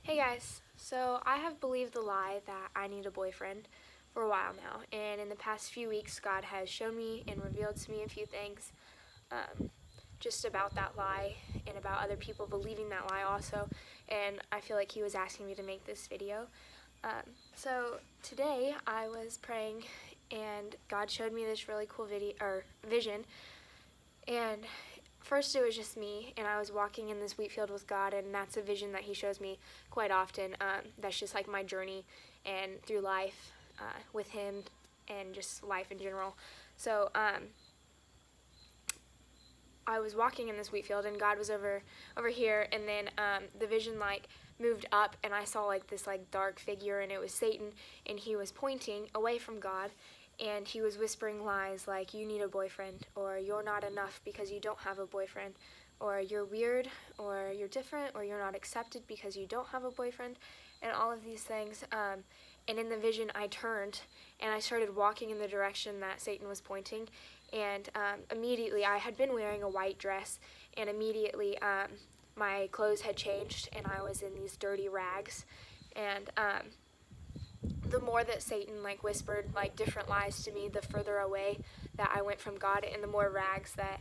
Hey guys, so I have believed the lie that I need a boyfriend for a while now, and in the past few weeks, God has shown me and revealed to me a few things um, just about that lie and about other people believing that lie also, and I feel like He was asking me to make this video. So today I was praying, and God showed me this really cool vision, and first it was just me, and I was walking in this wheat field with God, and that's a vision that He shows me quite often. That's just like my journey and through life with Him and just life in general. So I was walking in this wheat field, and God was over here, and then the vision moved up, and I saw this dark figure, and it was Satan, and he was pointing away from God, and he was whispering lies like, you need a boyfriend, or you're not enough because you don't have a boyfriend, or you're weird, or you're different, or you're not accepted because you don't have a boyfriend, and all of these things. And in the vision, I turned, and I started walking in the direction that Satan was pointing, and immediately I had been wearing a white dress, and immediately my clothes had changed, and I was in these dirty rags, and the more that Satan whispered different lies to me, the further away that I went from God, and the more rags that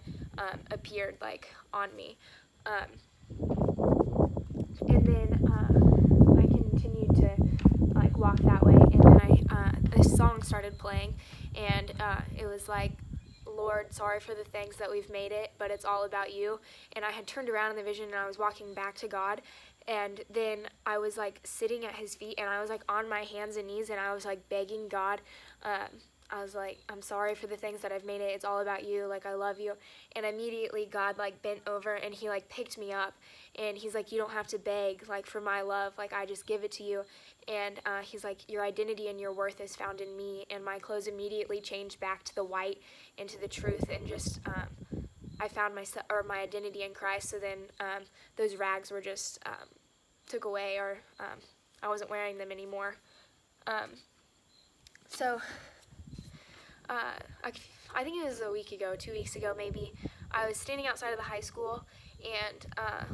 appeared on me. And then I continued to walk that way, and then this song started playing, and it was like, Lord, sorry for the things that we've made it, but it's all about you. And I had turned around in the vision, and I was walking back to God, and then I was sitting at His feet, and I was on my hands and knees, and I was begging God. I was like, I'm sorry for the things that I've made it. It's all about you. I love you. And immediately God bent over, and He picked me up, and He's like, you don't have to beg for my love. I just give it to you. And He's like, your identity and your worth is found in me. And my clothes immediately changed back to the white and to the truth, and just I found my identity in Christ. So then those rags were just took away, or I wasn't wearing them anymore. So I think it was a week ago, 2 weeks ago maybe, I was standing outside of the high school, and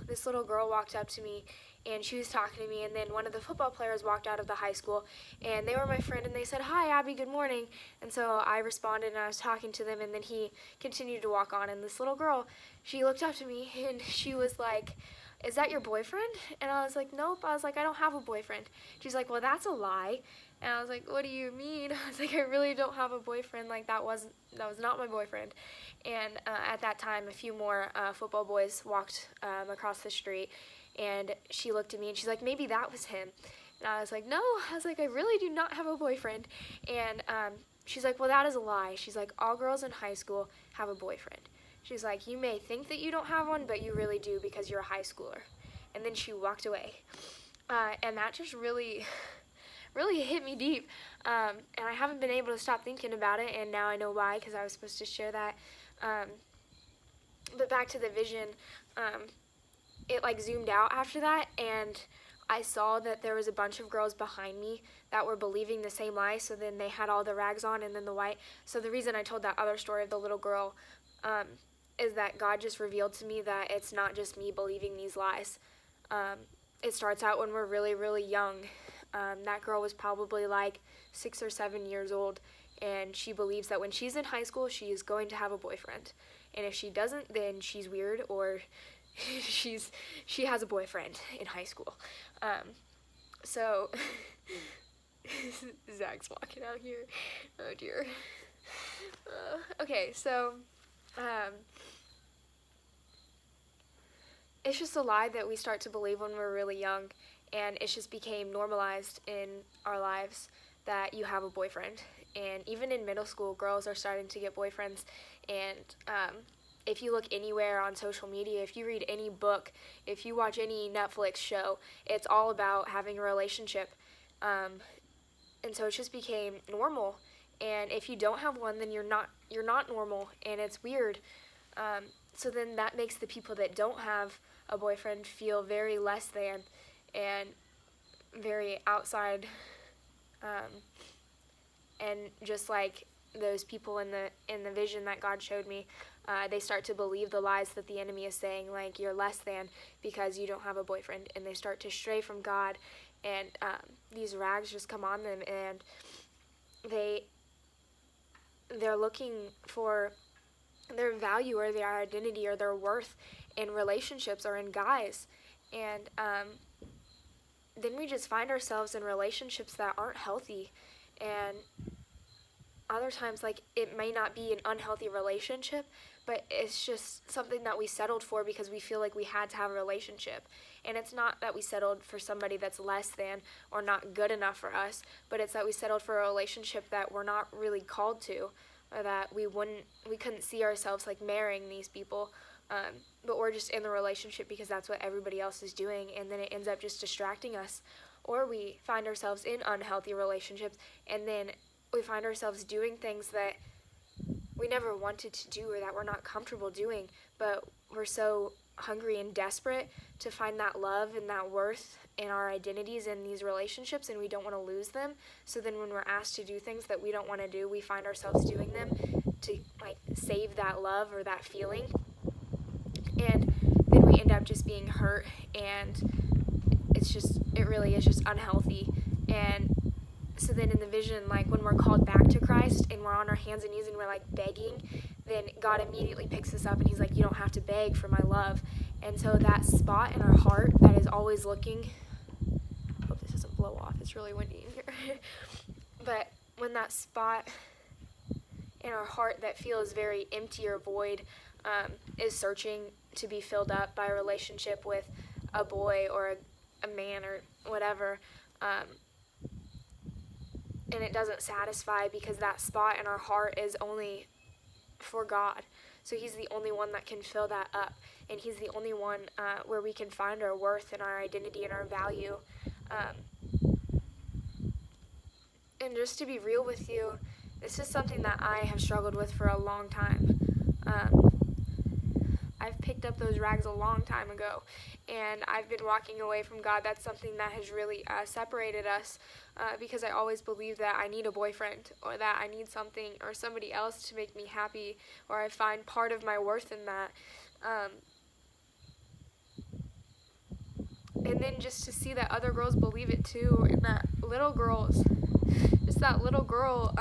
this little girl walked up to me, and she was talking to me, and then one of the football players walked out of the high school, and they were my friend, and they said, hi, Abby, good morning. And so I responded, and I was talking to them, and then he continued to walk on, and this little girl, she looked up to me, and she was like, is that your boyfriend? And I was like, nope. I was like, I don't have a boyfriend. She's like, well, that's a lie. And I was like, what do you mean? I was like, I really don't have a boyfriend. That was not my boyfriend. And at that time, a few more football boys walked across the street, and she looked at me, and she's like, maybe that was him. And I was like, no. I was like, I really do not have a boyfriend. And she's like, well, that is a lie. She's like, all girls in high school have a boyfriend. She's like, you may think that you don't have one, but you really do because you're a high schooler. And then she walked away. And that just really hit me deep. And I haven't been able to stop thinking about it, and now I know why, because I was supposed to share that. But back to the vision, it zoomed out after that, and I saw that there was a bunch of girls behind me that were believing the same lie. So then they had all the rags on and then the white. So the reason I told that other story of the little girl is that God just revealed to me that it's not just me believing these lies. It starts out when we're really, really young. That girl was probably 6 or 7 years old, and she believes that when she's in high school, she is going to have a boyfriend. And if she doesn't, then she's weird, or she has a boyfriend in high school. So Zach's walking out here. Oh dear. Okay, so it's just a lie that we start to believe when we're really young, and it just became normalized in our lives that you have a boyfriend. And even in middle school, girls are starting to get boyfriends, and if you look anywhere on social media, if you read any book, if you watch any Netflix show, it's all about having a relationship. And so it just became normal. And if you don't have one, then you're not normal, and it's weird. So then that makes the people that don't have a boyfriend feel very less than and very outside. And just like those people in the vision that God showed me, they start to believe the lies that the enemy is saying, like you're less than because you don't have a boyfriend, and they start to stray from God, and these rags just come on them, and they're looking for their value or their identity or their worth in relationships or in guys, and then we just find ourselves in relationships that aren't healthy. And other times, like, it may not be an unhealthy relationship, but it's just something that we settled for because we feel like we had to have a relationship. And it's not that we settled for somebody that's less than or not good enough for us, but it's that we settled for a relationship that we're not really called to, or that we couldn't see ourselves like marrying these people. But we're just in the relationship because that's what everybody else is doing, and then it ends up just distracting us. Or we find ourselves in unhealthy relationships, and then we find ourselves doing things that we never wanted to do or that we're not comfortable doing, but we're so hungry and desperate to find that love and that worth in our identities in these relationships, and we don't want to lose them. So then when we're asked to do things that we don't want to do, we find ourselves doing them to like save that love or that feeling. And then we end up just being hurt, and it really is just unhealthy. And so then in the vision, like when we're called back to Christ and we're on our hands and knees and we're like begging, then God immediately picks us up and he's like, you don't have to beg for my love. And so that spot in our heart that is always looking, I hope this doesn't blow off, it's really windy in here. But when that spot in our heart that feels very empty or void is searching to be filled up by a relationship with a boy or a man or whatever, and it doesn't satisfy because that spot in our heart is only for God. So he's the only one that can fill that up, and he's the only one where we can find our worth and our identity and our value. And just to be real with you, this is something that I have struggled with for a long time. I've picked up those rags a long time ago, and I've been walking away from God. That's something that has really separated us because I always believe that I need a boyfriend or that I need something or somebody else to make me happy, or I find part of my worth in that. And then just to see that other girls believe it too, and that little girls, just that little girl,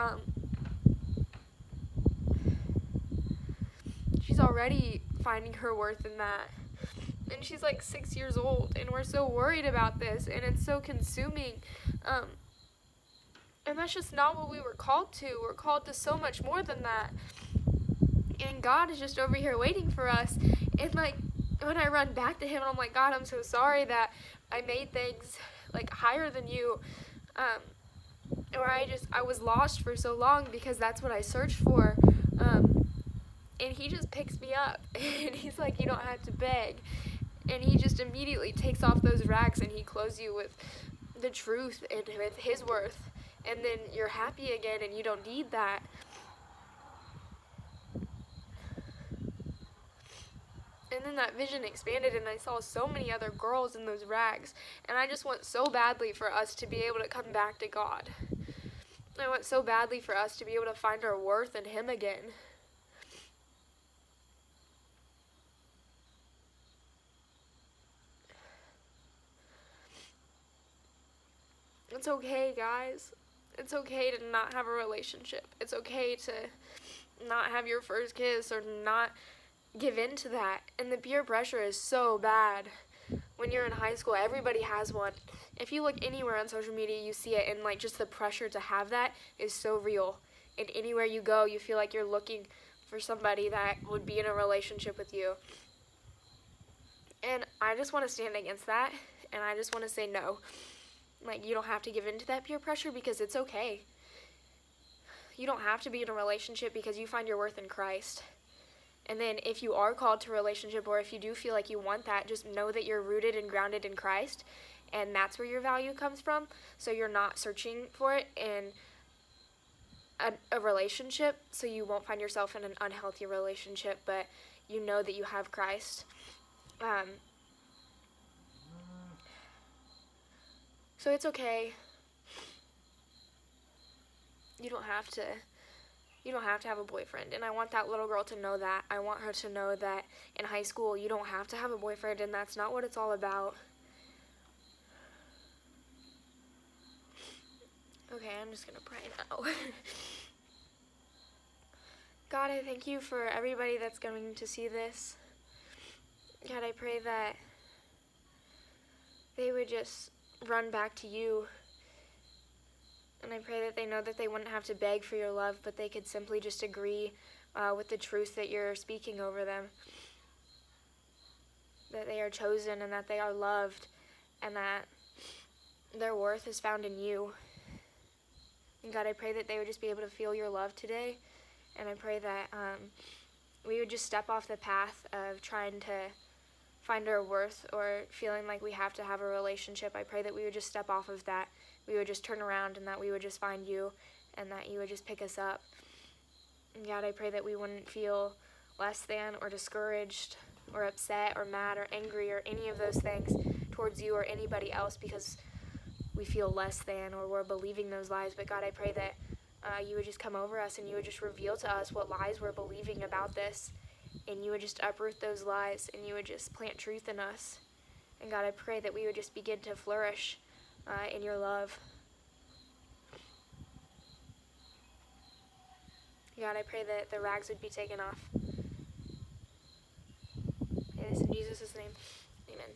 she's already finding her worth in that. And she's like 6 years old, and we're so worried about this, and it's so consuming. And that's just not what we were called to. We're called to so much more than that. And God is just over here waiting for us. And like, when I run back to him, I'm like, God, I'm so sorry that I made things like higher than you. Or I was lost for so long because that's what I searched for. And he just picks me up, and he's like, you don't have to beg. And he just immediately takes off those rags, and he clothes you with the truth and with his worth. And then you're happy again, and you don't need that. And then that vision expanded, and I saw so many other girls in those rags. And I just want so badly for us to be able to come back to God. I want so badly for us to be able to find our worth in him again. It's okay, guys. It's okay to not have a relationship. It's okay to not have your first kiss or not give in to that. And the peer pressure is so bad. When you're in high school, everybody has one. If you look anywhere on social media, you see it, and like just the pressure to have that is so real. And anywhere you go, you feel like you're looking for somebody that would be in a relationship with you. And I just want to stand against that, and I just want to say no. Like, you don't have to give in to that peer pressure because it's okay. You don't have to be in a relationship because you find your worth in Christ. And then if you are called to a relationship, or if you do feel like you want that, just know that you're rooted and grounded in Christ, and that's where your value comes from. So you're not searching for it in a relationship, so you won't find yourself in an unhealthy relationship, but you know that you have Christ. So it's okay. You don't have to You don't have to have a boyfriend. And I want that little girl to know that. I want her to know that in high school you don't have to have a boyfriend, and that's not what it's all about. Okay, I'm just going to pray now. God, I thank you for everybody that's going to see this. God, I pray that they would just run back to you. And I pray that they know that they wouldn't have to beg for your love, but they could simply just agree with the truth that you're speaking over them. That they are chosen and that they are loved and that their worth is found in you. And God, I pray that they would just be able to feel your love today. And I pray that we would just step off the path of trying to find our worth or feeling like we have to have a relationship. I pray that we would just step off of that. We would just turn around and that we would just find you and that you would just pick us up. And God, I pray that we wouldn't feel less than or discouraged or upset or mad or angry or any of those things towards you or anybody else because we feel less than or we're believing those lies. But God, I pray that you would just come over us and you would just reveal to us what lies we're believing about this, and you would just uproot those lies and you would just plant truth in us. And God, I pray that we would just begin to flourish in your love. God, I pray that the rags would be taken off. It is in Jesus' name. Amen.